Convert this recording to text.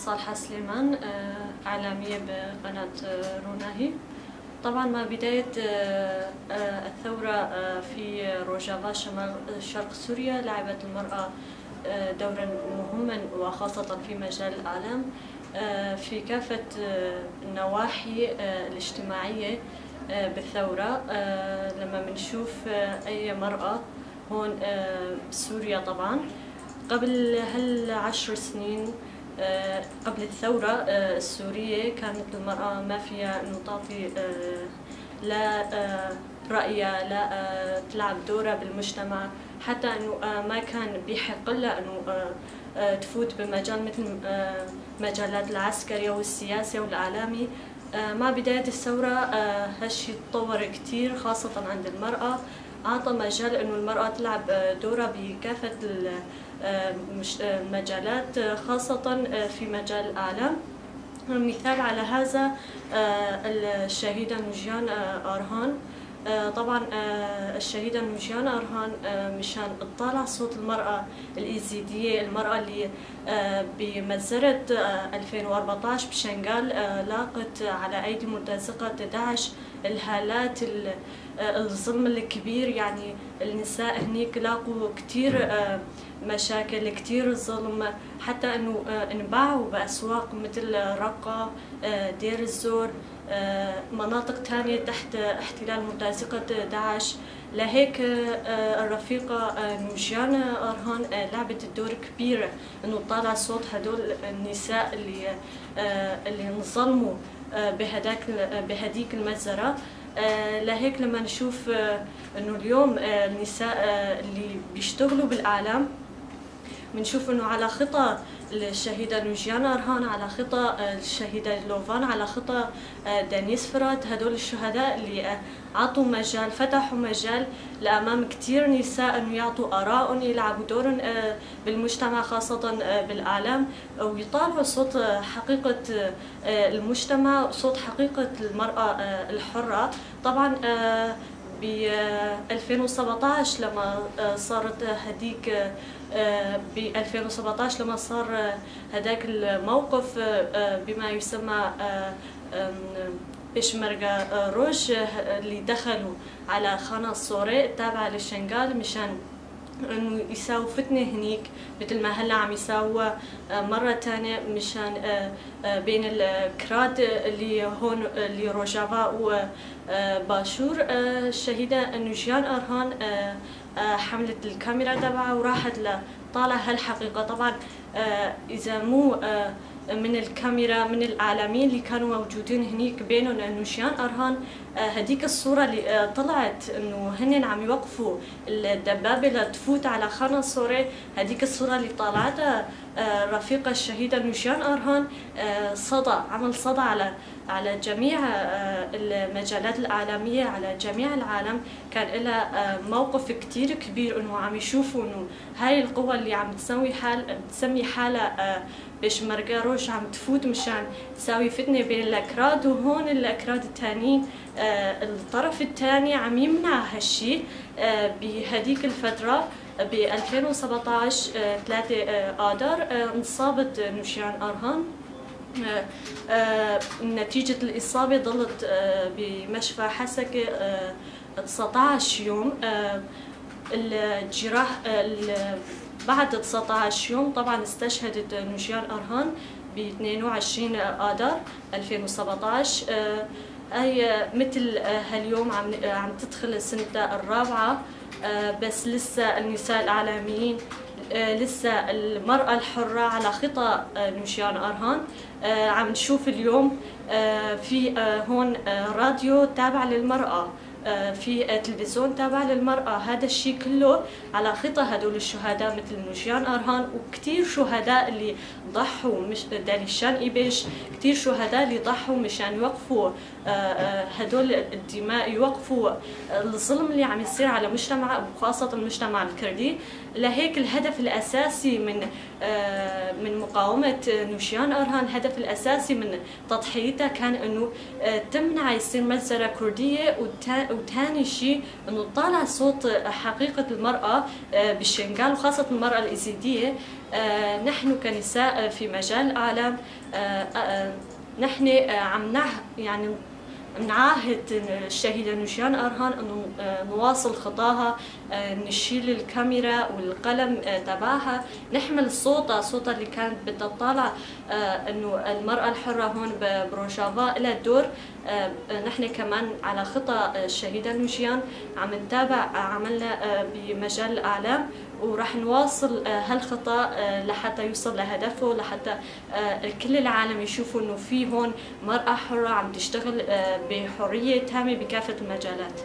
صالحة سليمان، إعلامية بقناة روناهي. طبعا مع بداية الثورة في روجافا شمال شرق سوريا لعبت المرأة دورا مهما وخاصة في مجال الإعلام في كافة النواحي الاجتماعية بالثورة. لما بنشوف أي مرأة هون بسوريا طبعا قبل هال10 سنين قبل الثورة السورية كانت المرأة ما فيها أنه تعطي لا رأيها لا تلعب دورها بالمجتمع، حتى أنه ما كان بيحق لها أنه تفوت بمجال مثل مجالات العسكرية والسياسة والإعلامي. مع بداية الثورة هالشي تطور كتير خاصة عند المرأة، أعطى مجال أنه المرأة تلعب دورها بكافة المجالات خاصة في مجال الإعلام. مثال على هذا الشهيدة نوجيان أرهان. طبعا الشهيدة نوجيان أرهان مشان تطالع صوت المرأة الإيزيدية، المرأة اللي بمجزرة 2014 بشنغال لاقت على أيدي مرتزقة داعش الهالات الظلم الكبير. يعني النساء هنيك لاقوا كتير مشاكل، كتير ظلم، حتى انه انباعوا باسواق مثل رقة، دير الزور، مناطق تانية تحت احتلال مرتزقة داعش. لهيك الرفيقة نوجيان أرهان لعبت الدور كبير انه تطالع صوت هدول النساء اللي انظلموا بهديك المجزرة. لهيك لما نشوف انه اليوم النساء اللي بيشتغلوا بالاعلام بنشوف انه على خطى الشهيدة نوجيان أرهان، على خطى الشهيدة لوفان، على خطى دانيس فرات، هدول الشهداء اللي عطوا مجال، فتحوا مجال لأمام كتير نساء انه يعطوا آرائهم، يلعبوا دور بالمجتمع خاصة بالإعلام، ويطالعوا صوت حقيقة المجتمع، صوت حقيقة المرأة الحرة. طبعا ب 2017 لما صارت هديك ب 2017 لما صار هداك الموقف بما يسمى بشمركة روج اللي دخلوا على خانة صورة التابعة للشنغال مشان انه يساووا فتنة هنيك مثل ما هلا عم يساووا مرة تانية مشان بين الكراد اللي هون اللي روجافا وباشور. الشهيدة نوجيان أرهان حملت الكاميرا تبعها وراحت لطالع هالحقيقة. طبعا إذا مو من الكاميرا من الإعلاميين اللي كانوا موجودين هنيك بينهم نوجيان أرهان، هديك الصورة اللي طلعت انه هن عم يوقفوا الدبابة لتفوت على خانة صورة، هديك الصورة اللي طلعتها رفيقة الشهيدة نوجيان أرهان عمل صدى على جميع المجالات الإعلامية على جميع العالم. كان لها موقف كتير كبير انه عم يشوفوا انه هاي القوى اللي عم تسمي حالها بشمركة روج عم تفوت مشان تساوي فتنة بين الأكراد، وهون الأكراد التانيين الطرف الثاني عم يمنع هالشي. بهديك الفترة ب 2017 3 آذار انصابت نوجيان أرهان. نتيجة الإصابة ضلت بمشفى حسكة 19 يوم. الجراح بعد 19 يوم طبعا استشهدت نوجيان أرهان ب 22 آذار 2017. هي مثل هاليوم عم تدخل سنتها الرابعة، بس لسه النساء الإعلاميين لسه المرأة الحرة على خطى نوجيان أرهان. عم نشوف اليوم في هون راديو تابع للمرأة، في تلفزيون تابع للمرأة، هذا الشيء كله على خطى هدول الشهداء مثل نوجيان أرهان، وكتير شهداء اللي ضحوا مش داليشان إيبيش، كتير شهداء اللي ضحوا مشان يوقفوا هدول الدماء، يوقفوا الظلم اللي عم يصير على مجتمع وخاصة المجتمع الكردي. لهيك الهدف الأساسي من مقاومة نوشيان أورهان، الهدف الأساسي من تضحيتها كان إنه تمنع يصير مجزرة كردية، وثاني شيء إنه طالع صوت حقيقة المرأة بالشنغال وخاصة المرأة الإيزيدية. نحن كنساء في مجال الإعلام نحن عم يعني نعاهد الشهيدة نوشيان أورهان أنه نواصل خطاها، نشيل الكاميرا والقلم تبعها، نحمل صوتها اللي كانت بدها تطالع أنه المرأة الحرة هون بروجافا لها دور. نحن كمان على خطى الشهيدة نوشيان عم نتابع عملنا بمجال الإعلام، وراح نواصل هالخطى لحتى يوصل لهدفه، لحتى كل العالم يشوفوا انه في هون مرأة حرة عم تشتغل بحرية تامة بكافة المجالات.